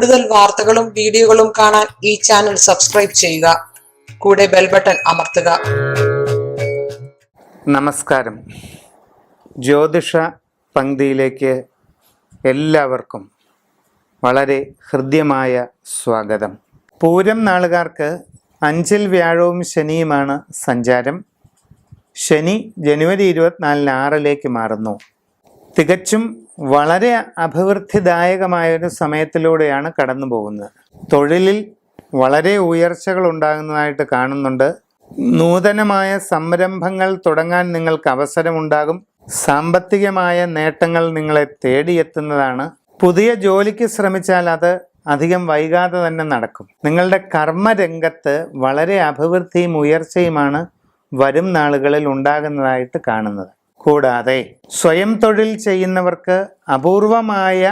കൂടുതൽ വാർത്തകളും വീഡിയോകളും കാണാൻ ഈ ചാനൽ സബ്സ്ക്രൈബ് ചെയ്യുക. കൂടെ ബെൽ ബട്ടൺ അമർത്തുക. നമസ്കാരം. ജ്യോതിഷ പങ്ക്തിയിലേക്ക് എല്ലാവർക്കും വളരെ ഹൃദ്യമായ സ്വാഗതം. പൂരം നാളുകാർക്ക് 5-ൽ വ്യാഴവും ശനിയുമാണ് സഞ്ചാരം. ശനി ജനുവരി 24-ന് 6-ലേക്ക് മാറുന്നു. തികച്ചും വളരെ അഭിവൃദ്ധിദായകമായൊരു സമയത്തിലൂടെയാണ് കടന്നു പോകുന്നത്. തൊഴിലിൽ വളരെ ഉയർച്ചകൾ ഉണ്ടാകുന്നതായിട്ട് കാണുന്നുണ്ട്. നൂതനമായ സംരംഭങ്ങൾ തുടങ്ങാൻ നിങ്ങൾക്ക് അവസരമുണ്ടാകും. സാമ്പത്തികമായ നേട്ടങ്ങൾ നിങ്ങളെ തേടിയെത്തുന്നതാണ്. പുതിയ ജോലിക്ക് ശ്രമിച്ചാൽ അത് അധികം വൈകാതെ തന്നെ നടക്കും. നിങ്ങളുടെ കർമ്മരംഗത്ത് വളരെ അഭിവൃദ്ധിയും ഉയർച്ചയുമാണ് വരും നാളുകളിൽ ഉണ്ടാകുന്നതായിട്ട് കാണുന്നത്. കൂടാതെ സ്വയം തൊഴിൽ ചെയ്യുന്നവർക്ക് അപൂർവമായ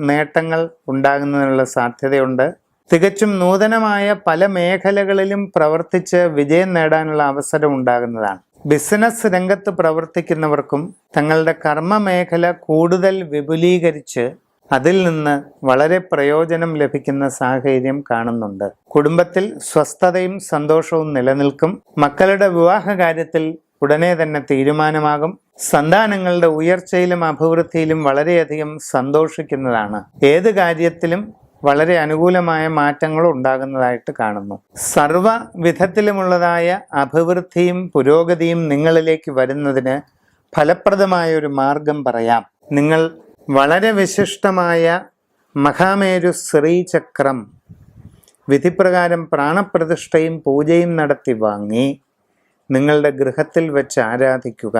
നേട്ടങ്ങൾ ഉണ്ടാകുന്നതിനുള്ള സാധ്യതയുണ്ട്. തികച്ചും നൂതനമായ പല മേഖലകളിലും പ്രവർത്തിച്ച് വിജയം നേടാനുള്ള അവസരം ഉണ്ടാകുന്നതാണ്. ബിസിനസ് രംഗത്ത് പ്രവർത്തിക്കുന്നവർക്കും തങ്ങളുടെ കർമ്മ മേഖല കൂടുതൽ വിപുലീകരിച്ച് അതിൽ നിന്ന് വളരെ പ്രയോജനം ലഭിക്കുന്ന സാഹചര്യം കാണുന്നുണ്ട്. കുടുംബത്തിൽ സ്വസ്ഥതയും സന്തോഷവും നിലനിൽക്കും. മക്കളുടെ വിവാഹ കാര്യത്തിൽ ഉടനെ തന്നെ തീരുമാനമാകും. സന്താനങ്ങളുടെ ഉയർച്ചയിലും അഭിവൃദ്ധിയിലും വളരെയധികം സന്തോഷിക്കുന്നതാണ്. ഏത് കാര്യത്തിലും വളരെ അനുകൂലമായ മാറ്റങ്ങൾ ഉണ്ടാകുന്നതായിട്ട് കാണുന്നു. സർവ വിധത്തിലുമുള്ളതായ അഭിവൃദ്ധിയും പുരോഗതിയും നിങ്ങളിലേക്ക് വരുന്നതിന് ഫലപ്രദമായ ഒരു മാർഗം പറയാം. നിങ്ങൾ വളരെ വിശിഷ്ടമായ മഹാമേരു ശ്രീചക്രം വിധിപ്രകാരം പ്രാണപ്രതിഷ്ഠയും പൂജയും നടത്തി വാങ്ങി നിങ്ങളുടെ ഗൃഹത്തിൽ വെച്ച് ആരാധിക്കുക.